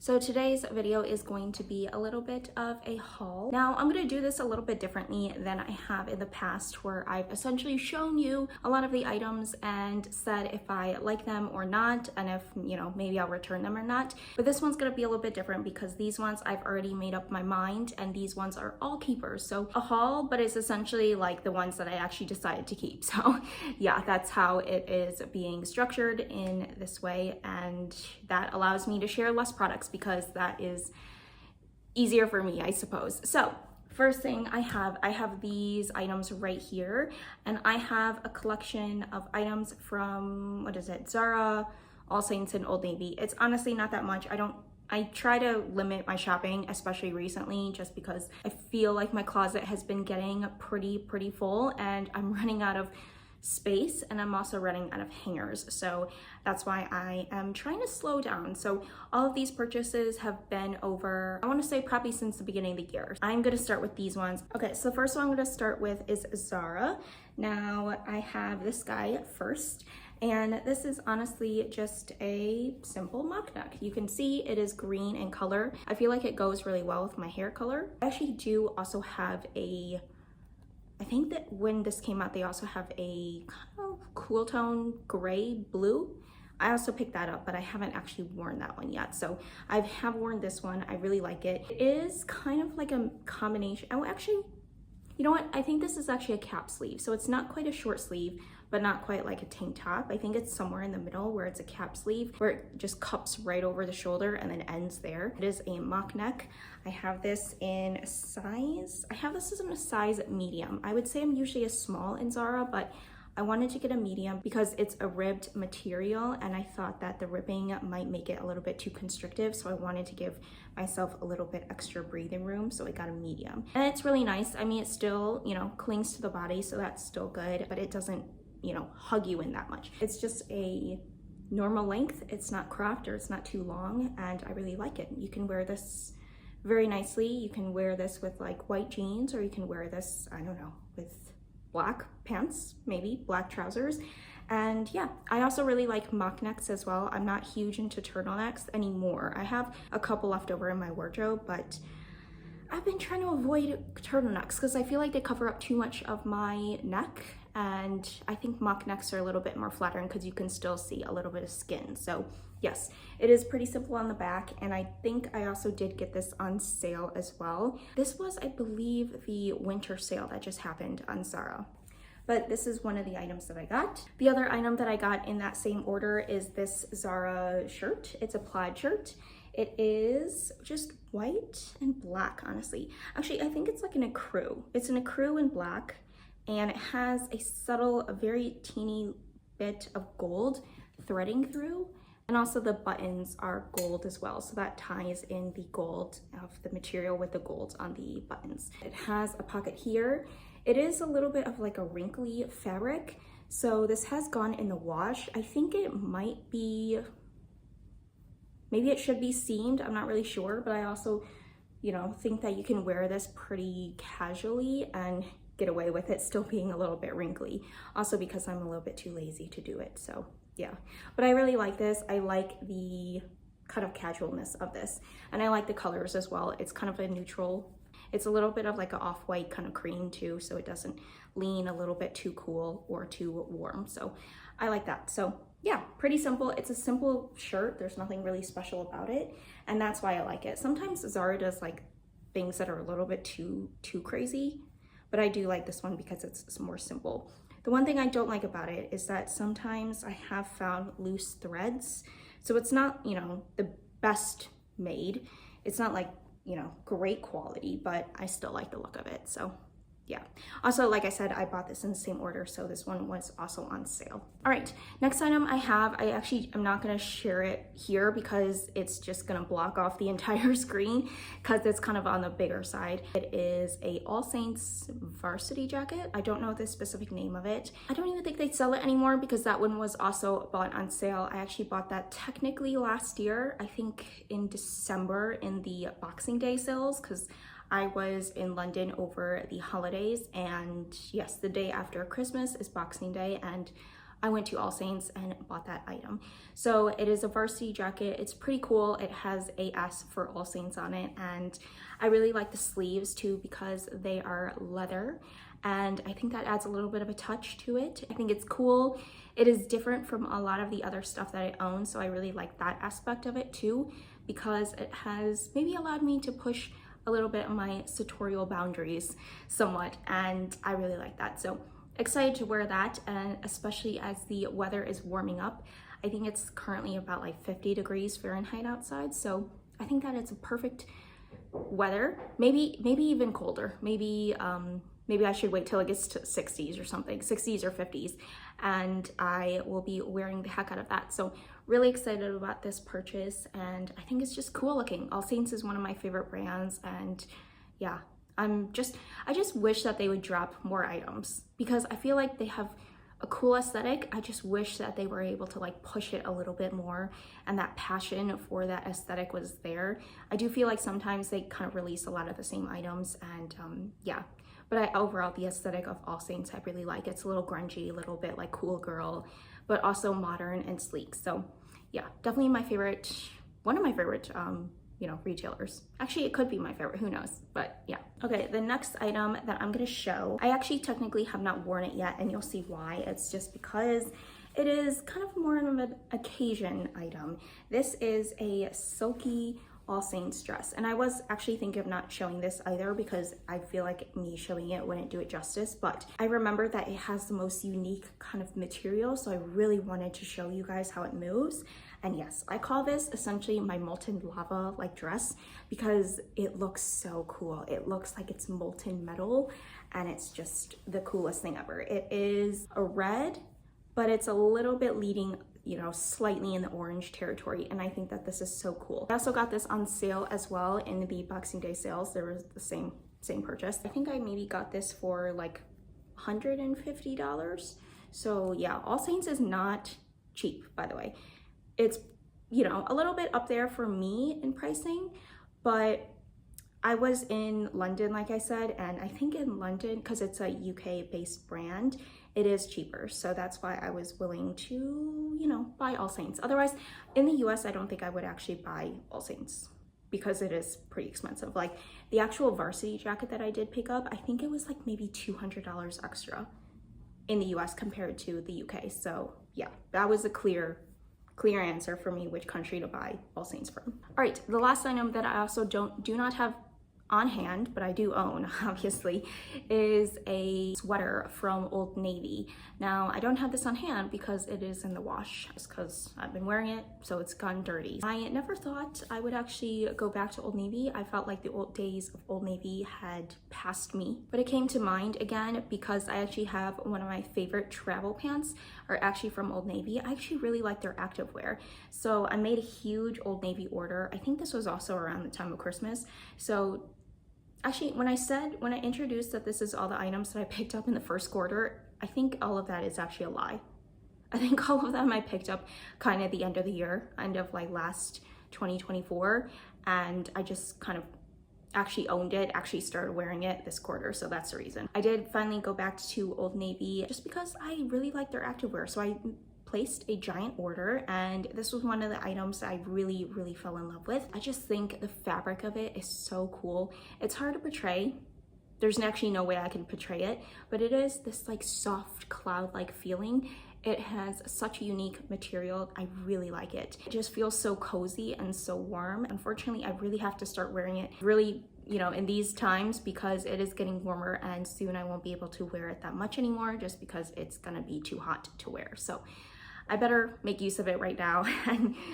So today's video is going to be a little bit of a haul. Now I'm going to do this a little bit differently than I have in the past, where I've essentially shown you a lot of the items and said if I like them or not, and if, maybe I'll return them or not. But this one's going to be a little bit different because these ones I've already made up my mind, and these ones are all keepers. So a haul, but it's essentially like the ones that I actually decided to keep. So yeah, that's how it is being structured in this way, and that allows me to share less products because that is easier for me, I suppose. So first thing I have these items right here, and I have a collection of items from, what is it, ZARA, All Saints, and Old Navy. It's honestly not that much. I try to limit my shopping, especially recently, just because I feel like my closet has been getting pretty full and I'm running out of space, and I'm also running out of hangers. So that's why I am trying to slow down. So all of these purchases have been over, I want to say probably since the beginning of the year. I'm going to start with these ones. Okay, so the first one I'm going to start with is ZARA. Now I have this guy first, and this is honestly just a simple mock neck. You can see it is green in color. I feel like it goes really well with my hair color. I actually do also have I think that when this came out, they also have a kind of cool tone gray blue. I also picked that up, but I haven't actually worn that one yet. So I have worn this one. I really like it. It is kind of like a combination. Oh, actually, you know what? I think this is actually a cap sleeve. So it's not quite a short sleeve, but not quite like a tank top. I think it's somewhere in the middle where it's a cap sleeve, where it just cups right over the shoulder and then ends there. It is a mock neck. I have this in size, this is in a size medium. I would say I'm usually a small in ZARA, but I wanted to get a medium because it's a ribbed material, and I thought that the ribbing might make it a little bit too constrictive. So I wanted to give myself a little bit extra breathing room. So I got a medium, and it's really nice. I mean, it still, clings to the body, so that's still good, but it doesn't, hug you in that much. It's just a normal length. It's not cropped or it's not too long, and I really like it. You can wear this very nicely. You can wear this with like white jeans, or you can wear this, I don't know, with black pants, maybe black trousers. And yeah, I also really like mock necks as well. I'm not huge into turtlenecks anymore. I have a couple left over in my wardrobe, but I've been trying to avoid turtlenecks because I feel like they cover up too much of my neck, and I think mock necks are a little bit more flattering because you can still see a little bit of skin. So yes, it is pretty simple on the back, and I think I also did get this on sale as well. This was, I believe, the winter sale that just happened on ZARA. But this is one of the items that I got. The other item that I got in that same order is this ZARA shirt. It's a plaid shirt. It is just white and black, honestly. Actually, I think it's like an ecru. It's an ecru in black, and it has a subtle, a very teeny bit of gold threading through. And also the buttons are gold as well. So that ties in the gold of the material with the gold on the buttons. It has a pocket here. It is a little bit of like a wrinkly fabric. So this has gone in the wash. I think it might be, maybe it should be seamed. I'm not really sure, but I also, think that you can wear this pretty casually and get away with it still being a little bit wrinkly. Also because I'm a little bit too lazy to do it. So yeah, but I really like this. I like the kind of casualness of this, and I like the colors as well. It's kind of a neutral. It's a little bit of like an off-white kind of cream too, so it doesn't lean a little bit too cool or too warm. So I like that. So yeah, pretty simple. It's a simple shirt. There's nothing really special about it, and that's why I like it. Sometimes ZARA does like things that are a little bit too crazy, but I do like this one because it's more simple. The one thing I don't like about it is that sometimes I have found loose threads. So it's not, the best made. It's not like, great quality, but I still like the look of it. So yeah. Also, like I said, I bought this in the same order, so this one was also on sale. All right, next item I actually am not gonna share it here because it's just gonna block off the entire screen because it's kind of on the bigger side. It is a All Saints Varsity Jacket. I don't know the specific name of it. I don't even think they sell it anymore because that one was also bought on sale. I actually bought that technically last year, I think in December in the Boxing Day sales, because I was in London over the holidays, and yes, the day after Christmas is Boxing Day, and I went to All Saints and bought that item. So it is a varsity jacket. It's pretty cool. It has a S for All Saints on it, and I really like the sleeves too because they are leather, and I think that adds a little bit of a touch to it. I think it's cool. It is different from a lot of the other stuff that I own, so I really like that aspect of it too, because it has maybe allowed me to push a little bit of my sartorial boundaries somewhat, and I really like that. So excited to wear that, and especially as the weather is warming up. I think it's currently about like 50 degrees Fahrenheit outside, so I think that it's a perfect weather. Maybe even colder. Maybe I should wait till it gets to 60s or something, 60s or 50s, and I will be wearing the heck out of that. So really excited about this purchase, and I think it's just cool looking. All Saints is one of my favorite brands, and yeah, I just wish that they would drop more items because I feel like they have a cool aesthetic. I just wish that they were able to like push it a little bit more, and that passion for that aesthetic was there. I do feel like sometimes they kind of release a lot of the same items, and yeah. But overall, the aesthetic of All Saints, I really like. It's a little grungy, a little bit like cool girl, but also modern and sleek. So yeah, definitely my favorite, one of my favorite, you know, retailers. Actually, it could be my favorite, who knows, but yeah. Okay, the next item that I'm gonna show, I actually technically have not worn it yet, and you'll see why. It's just because it is kind of more of an occasion item. This is a silky All Saints dress, and I was actually thinking of not showing this either because I feel like me showing it wouldn't do it justice, but I remember that it has the most unique kind of material, so I really wanted to show you guys how it moves. And yes, I call this essentially my molten lava like dress because it looks so cool. It looks like it's molten metal, and it's just the coolest thing ever. It is a red, but it's a little bit leading, you know, slightly in the orange territory, and I think that this is so cool. I also got this on sale as well in the Boxing Day sales. There was the same purchase. I think I maybe got this for like $150. So yeah, All Saints is not cheap, by the way. It's, you know, a little bit up there for me in pricing, but I was in London, like I said, and I think in London, because it's a UK based brand, it is cheaper. So that's why I was willing to, you know, buy All Saints. Otherwise, in the US, I don't think I would actually buy All Saints because it is pretty expensive. Like the actual varsity jacket that I did pick up, I think it was like maybe $200 extra in the US compared to the UK. So yeah, that was a clear answer for me which country to buy All Saints from. All right, the last item that I also do not have on hand, but I do own, obviously, is a sweater from Old Navy. Now, I don't have this on hand because it is in the wash, just because I've been wearing it, so it's gone dirty. I never thought I would actually go back to Old Navy. I felt like the old days of Old Navy had passed me, but it came to mind again because I actually have one of my favorite travel pants are actually from Old Navy. I actually really like their activewear. So I made a huge Old Navy order. I think this was also around the time of Christmas. So actually, when I introduced that this is all the items that I picked up in the first quarter, I think all of that is actually a lie. I think all of them I picked up kind of at the end of the year, end of like last 2024, and I just kind of actually owned it, actually started wearing it this quarter, so that's the reason. I did finally go back to Old Navy just because I really like their activewear, so I placed a giant order, and this was one of the items I really fell in love with. I just think the fabric of it is so cool. It's hard to portray. There's actually no way I can portray it, but it is this like soft cloud-like feeling. It has such a unique material. I really like it. It just feels so cozy and so warm. Unfortunately, I really have to start wearing it really, you know, in these times because it is getting warmer, and soon I won't be able to wear it that much anymore just because it's gonna be too hot to wear. So I better make use of it right now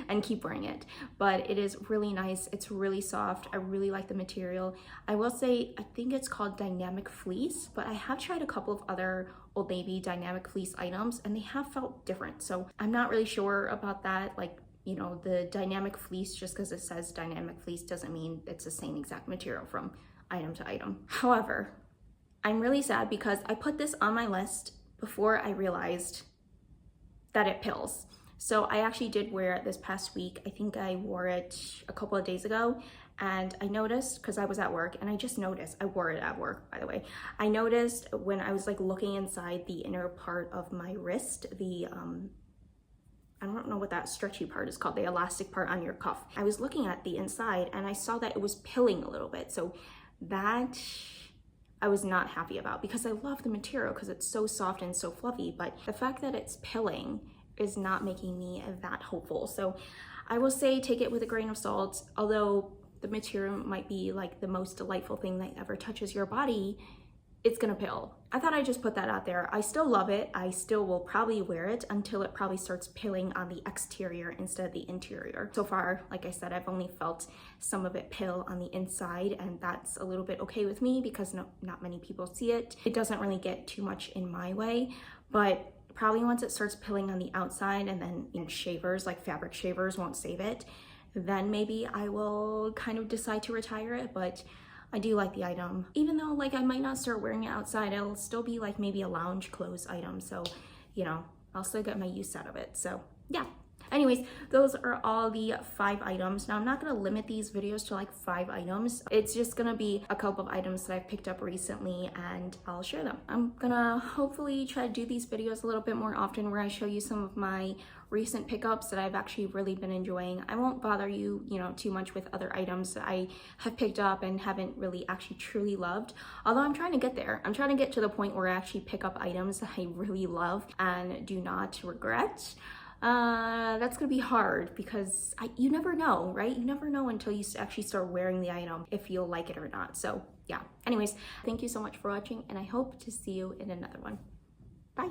and keep wearing it. But it is really nice. It's really soft. I really like the material. I will say, I think it's called Dynamic Fleece, but I have tried a couple of other Old Navy Dynamic Fleece items and they have felt different. So I'm not really sure about that. Like, you know, the Dynamic Fleece, just because it says Dynamic Fleece doesn't mean it's the same exact material from item to item. However, I'm really sad because I put this on my list before I realized that it pills. So I actually did wear it this past week. I think I wore it a couple of days ago, and I noticed, because I was at work, and I just noticed, I wore it at work, by the way. I noticed when I was like looking inside the inner part of my wrist, the I don't know what that stretchy part is called, the elastic part on your cuff. I was looking at the inside and I saw that it was pilling a little bit. So that I was not happy about, because I love the material because it's so soft and so fluffy, but the fact that it's pilling is not making me that hopeful. So I will say take it with a grain of salt. Although the material might be like the most delightful thing that ever touches your body, it's gonna pill. I thought I'd just put that out there. I still love it. I still will probably wear it until it probably starts pilling on the exterior instead of the interior. So far, like I said, I've only felt some of it pill on the inside, and that's a little bit okay with me because not many people see it. It doesn't really get too much in my way, but probably once it starts pilling on the outside, and then shavers, like fabric shavers, won't save it, then maybe I will kind of decide to retire it. But I do like the item. Even though like I might not start wearing it outside, it'll still be like maybe a lounge clothes item. So, you know, I'll still get my use out of it. So yeah. Anyways, those are all the 5 items. Now I'm not gonna limit these videos to like 5 items. It's just gonna be a couple of items that I've picked up recently and I'll share them. I'm gonna hopefully try to do these videos a little bit more often where I show you some of my recent pickups that I've actually really been enjoying. I won't bother you, too much with other items that I have picked up and haven't really actually truly loved. Although I'm trying to get there. I'm trying to get to the point where I actually pick up items that I really love and do not regret. That's gonna be hard because you never know, right? You never know until you actually start wearing the item if you'll like it or not. So yeah, anyways, thank you so much for watching and I hope to see you in another one. Bye.